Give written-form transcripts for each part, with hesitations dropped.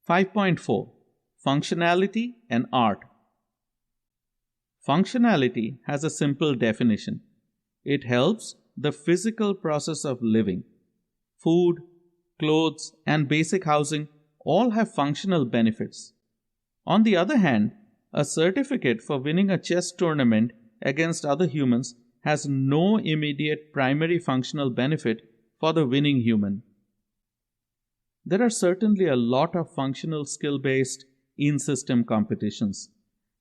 5.4 Functionality and Art. Functionality has a simple definition. It helps the physical process of living. Food, clothes, and basic housing all have functional benefits. On the other hand, a certificate for winning a chess tournament against other humans has no immediate primary functional benefit for the winning human. There are certainly a lot of functional skill-based in-system competitions.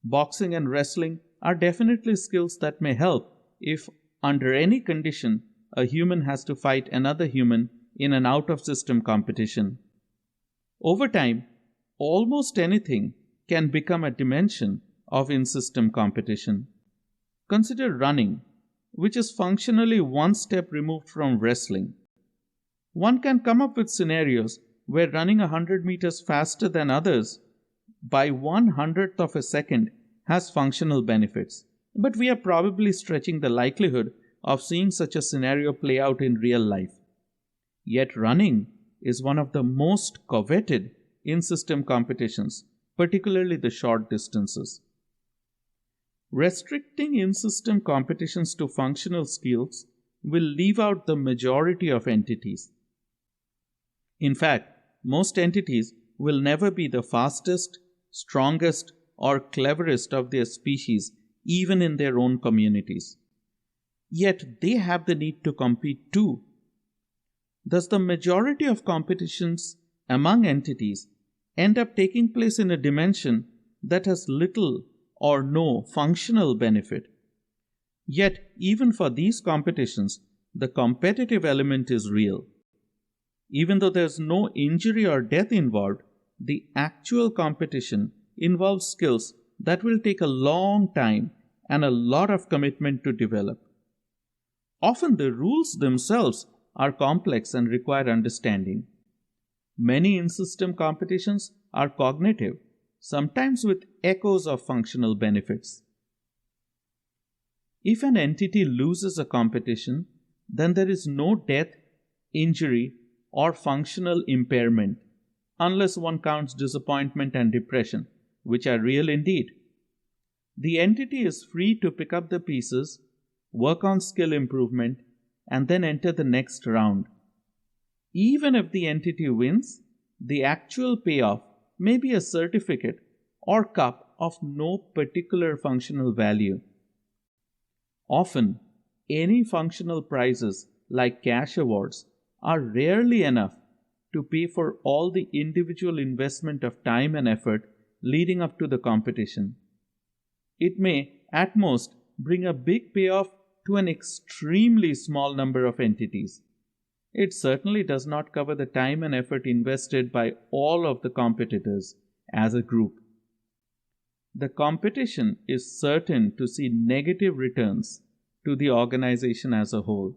Boxing and wrestling are definitely skills that may help if, under any condition, a human has to fight another human in an out-of-system competition. Over time, almost anything can become a dimension of in-system competition. Consider running, which is functionally one step removed from wrestling. One can come up with scenarios where running 100 meters faster than others by 1/100th of a second has functional benefits, but we are probably stretching the likelihood of seeing such a scenario play out in real life. Yet running is one of the most coveted in-system competitions, particularly the short distances. Restricting in-system competitions to functional skills will leave out the majority of entities. In fact, most entities will never be the fastest, strongest, or cleverest of their species, even in their own communities. Yet they have the need to compete too. Thus, the majority of competitions among entities end up taking place in a dimension that has little or no functional benefit. Yet, even for these competitions, the competitive element is real. Even though there's no injury or death involved, the actual competition involves skills that will take a long time and a lot of commitment to develop. Often the rules themselves are complex and require understanding. Many in-system competitions are cognitive, sometimes with echoes of functional benefits. If an entity loses a competition, then there is no death, injury, or functional impairment, unless one counts disappointment and depression, which are real indeed. The entity is free to pick up the pieces, work on skill improvement, and then enter the next round. Even if the entity wins, the actual payoff may be a certificate or cup of no particular functional value. Often, any functional prizes like cash awards are rarely enough to pay for all the individual investment of time and effort leading up to the competition. It may, at most, bring a big payoff to an extremely small number of entities. It certainly does not cover the time and effort invested by all of the competitors as a group. The competition is certain to see negative returns to the organization as a whole.